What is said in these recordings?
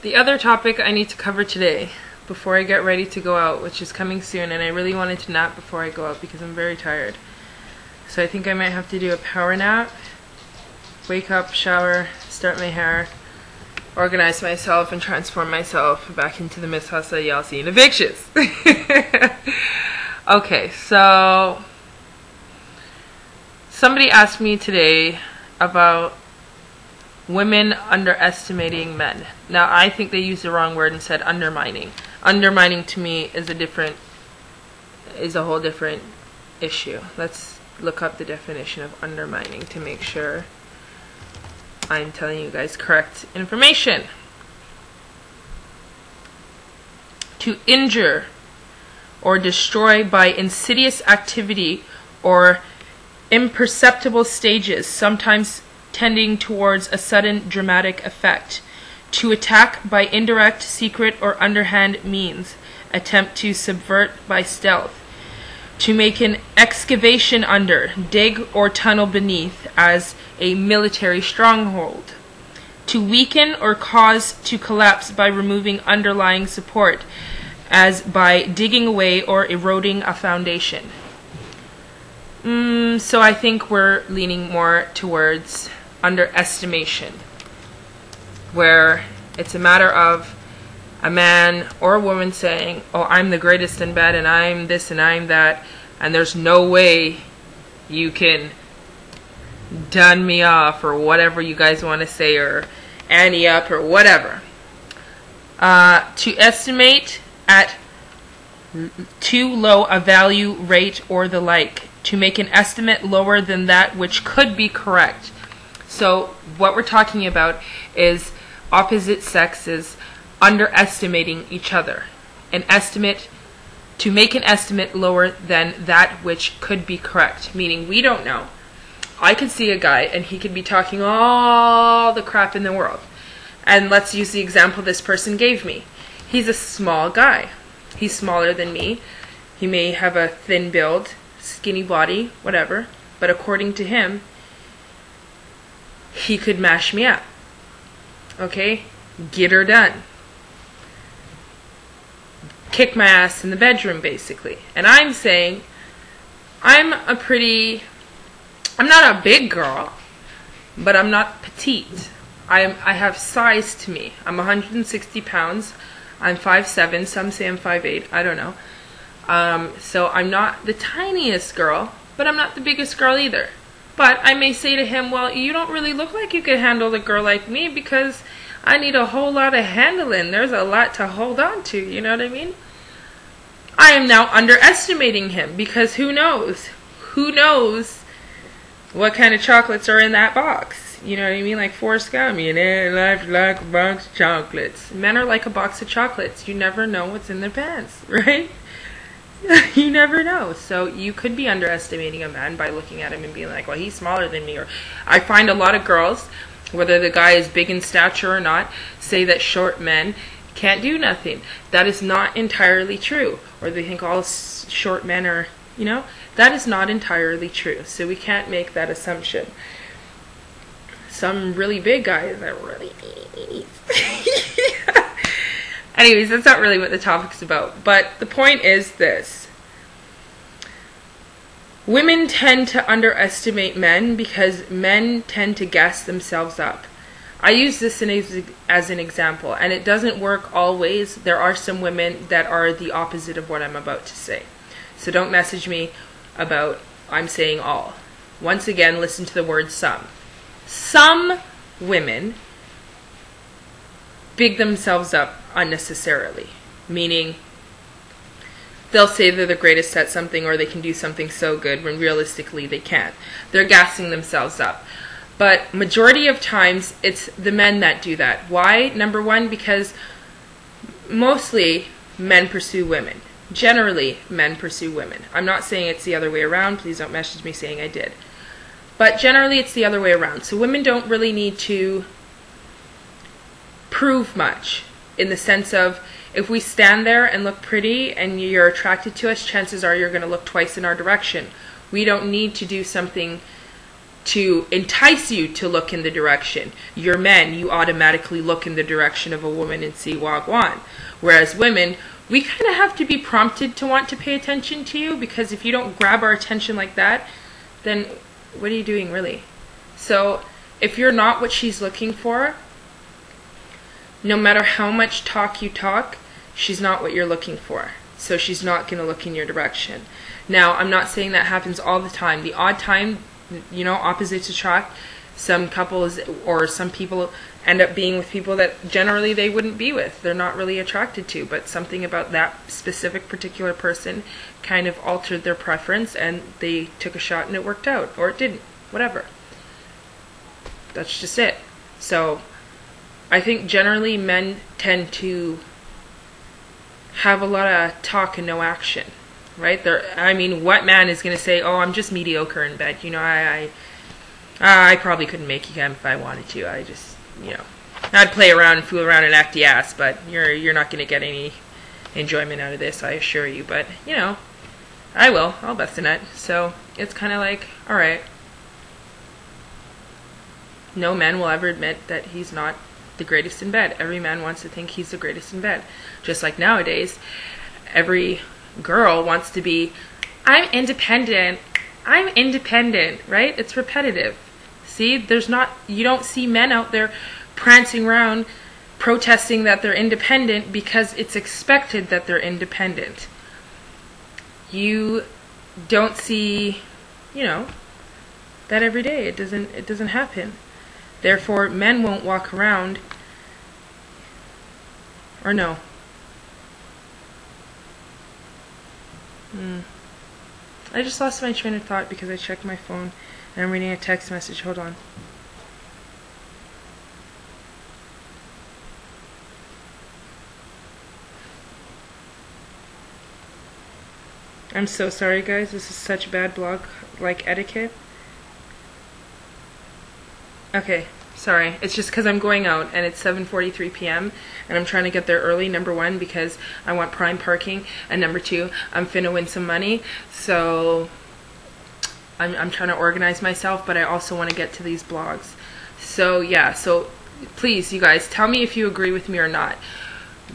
The other topic I need to cover today before I get ready to go out, which is coming soon, and I really wanted to nap before I go out because I'm very tired. So I think I might have to do a power nap, wake up, shower, start my hair, organize myself, and transform myself back into the Mizz Hustla y'all see in the pictures. Okay, so somebody asked me today about women underestimating men. Now, I think they used the wrong word and said undermining. Undermining to me is a whole different issue. Let's look up the definition of undermining to make sure I'm telling you guys correct information. To injure or destroy by insidious activity or imperceptible stages, sometimes tending towards a sudden dramatic effect. To attack by indirect, secret, or underhand means. Attempt to subvert by stealth. To make an excavation under, dig or tunnel beneath, as a military stronghold. To weaken or cause to collapse by removing underlying support, as by digging away or eroding a foundation. So I think we're leaning more towards underestimation, where it's a matter of a man or a woman saying, oh, I'm the greatest in bed and I'm this and I'm that, and there's no way you can dun me off or whatever you guys want to say, or ante up or whatever. To estimate at too low a value, rate, or the like. To make an estimate lower than that which could be correct. So what we're talking about is opposite sexes underestimating each other. To make an estimate lower than that which could be correct. Meaning we don't know. I could see a guy and he could be talking all the crap in the world. And let's use the example this person gave me. He's a small guy. He's smaller than me. He may have a thin build, skinny body, whatever. But according to him, he could mash me up. Okay? Get her done. Kick my ass in the bedroom, basically. And I'm saying, I'm not a big girl, but I'm not petite. I have size to me. I'm 160 pounds. I'm 5'7". Some say I'm 5'8". I don't know. So I'm not the tiniest girl, but I'm not the biggest girl either. But I may say to him, well, you don't really look like you could handle a girl like me because I need a whole lot of handling. There's a lot to hold on to, you know what I mean? I am now underestimating him because who knows? Who knows what kind of chocolates are in that box? You know what I mean? Like Forrest Gump, you know, life's like a box of chocolates. Men are like a box of chocolates. You never know what's in their pants, right? You never know. So you could be underestimating a man by looking at him and being like, well, he's smaller than me. Or I find a lot of girls, whether the guy is big in stature or not, say that short men can't do nothing. That is not entirely true. Or they think all short men are, you know, that is not entirely true. So we can't make that assumption. Some really big guys are really Anyways, that's not really what the topic's about. But the point is this. Women tend to underestimate men because men tend to gas themselves up. I use this as an example, and it doesn't work always. There are some women that are the opposite of what I'm about to say. So don't message me about I'm saying all. Once again, listen to the word some. Some women big themselves up unnecessarily, meaning they'll say they're the greatest at something or they can do something so good when realistically they can't. They're gassing themselves up. But majority of times it's the men that do that. Why? Number one, because mostly men pursue women. Generally, men pursue women. I'm not saying it's the other way around. Please don't message me saying I did. But generally it's the other way around. So women don't really need to prove much, in the sense of if we stand there and look pretty and you're attracted to us, chances are you're going to look twice in our direction. We don't need to do something to entice you to look in the direction. You're men, you automatically look in the direction of a woman and see wagwan. Whereas women, we kind of have to be prompted to want to pay attention to you, because if you don't grab our attention like that, then what are you doing really? So if you're not what she's looking for, no matter how much talk you talk, she's not what you're looking for. So she's not going to look in your direction. Now, I'm not saying that happens all the time. The odd time, you know, opposites attract. Some couples or some people end up being with people that generally they wouldn't be with. They're not really attracted to, but something about that specific particular person kind of altered their preference, and they took a shot and it worked out, or it didn't, whatever. That's just it. So I think generally men tend to have a lot of talk and no action, right? I mean, what man is going to say, oh, I'm just mediocre in bed, you know, I probably couldn't make you come if I wanted to. I just, you know, I'd play around and fool around and act the ass, but you're not going to get any enjoyment out of this, I assure you. But, you know, I will. I'll bust a nut. So it's kind of like, all right. No man will ever admit that he's not the greatest in bed. Every man wants to think he's the greatest in bed. Just like nowadays, every girl wants to be, I'm independent, right? It's repetitive. See, you don't see men out there prancing around protesting that they're independent because it's expected that they're independent. You don't see, you know, that every day. It doesn't happen. Therefore, men won't walk around, or no. I just lost my train of thought because I checked my phone and I'm reading a text message. Hold on. I'm so sorry, guys. This is such bad blog etiquette. Okay, sorry. It's just because I'm going out and it's 7:43 p.m. and I'm trying to get there early, number one, because I want prime parking, and number two, I'm finna win some money. So I'm trying to organize myself, but I also want to get to these blogs. So yeah, so please, you guys, tell me if you agree with me or not.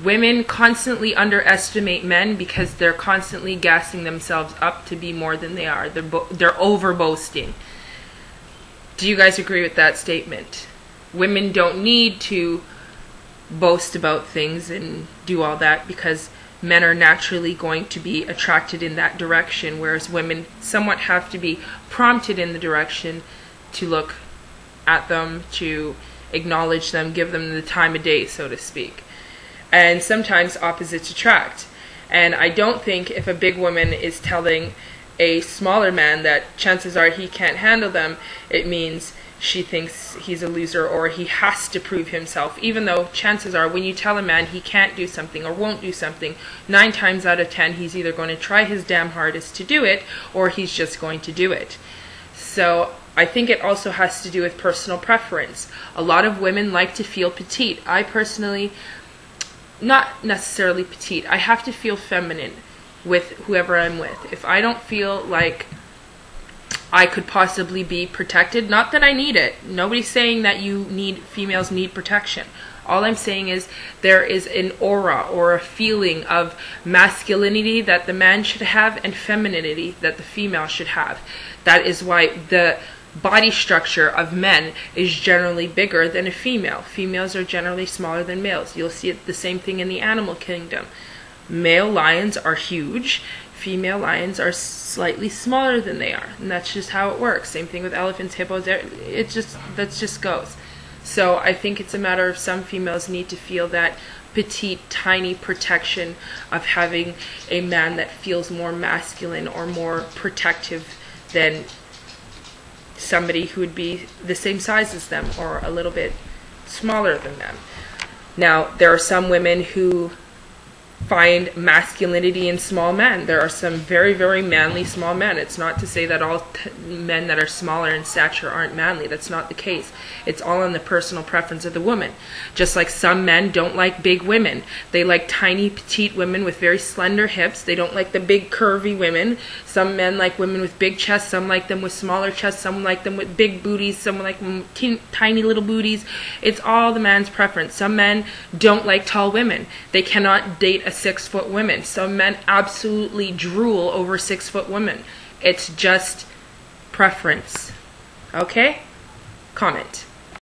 Women constantly underestimate men because they're constantly gassing themselves up to be more than they are. They're over boasting. Do you guys agree with that statement? Women don't need to boast about things and do all that because men are naturally going to be attracted in that direction, whereas women somewhat have to be prompted in the direction to look at them, to acknowledge them, give them the time of day, so to speak. And sometimes opposites attract. And I don't think if a big woman is telling a smaller man that chances are he can't handle them, it means she thinks he's a loser or he has to prove himself, even though chances are when you tell a man he can't do something or won't do something, 9 times out of 10 he's either going to try his damn hardest to do it or he's just going to do it. So I think it also has to do with personal preference. A lot of women like to feel petite. I personally, not necessarily petite, I have to feel feminine with whoever I'm with. If I don't feel like I could possibly be protected, not that I need it. Nobody's saying that females need protection. All I'm saying is there is an aura or a feeling of masculinity that the man should have and femininity that the female should have. That is why the body structure of men is generally bigger than a female. Females are generally smaller than males. You'll see the same thing in the animal kingdom. Male lions are huge. Female lions are slightly smaller than they are, and that's just how it works. Same thing with elephants, hippos. That just goes. So I think it's a matter of some females need to feel that petite, tiny protection of having a man that feels more masculine or more protective than somebody who would be the same size as them or a little bit smaller than them. Now, there are some women who find masculinity in small men. There are some very, very manly small men. It's not to say that all men that are smaller in stature aren't manly. That's not the case. It's all in the personal preference of the woman. Just like some men don't like big women. They like tiny, petite women with very slender hips. They don't like the big, curvy women. Some men like women with big chests. Some like them with smaller chests. Some like them with big booties. Some like them with tiny little booties. It's all the man's preference. Some men don't like tall women. They cannot date a 6-foot woman. Some men absolutely drool over 6-foot women. It's just preference. Okay? Comment.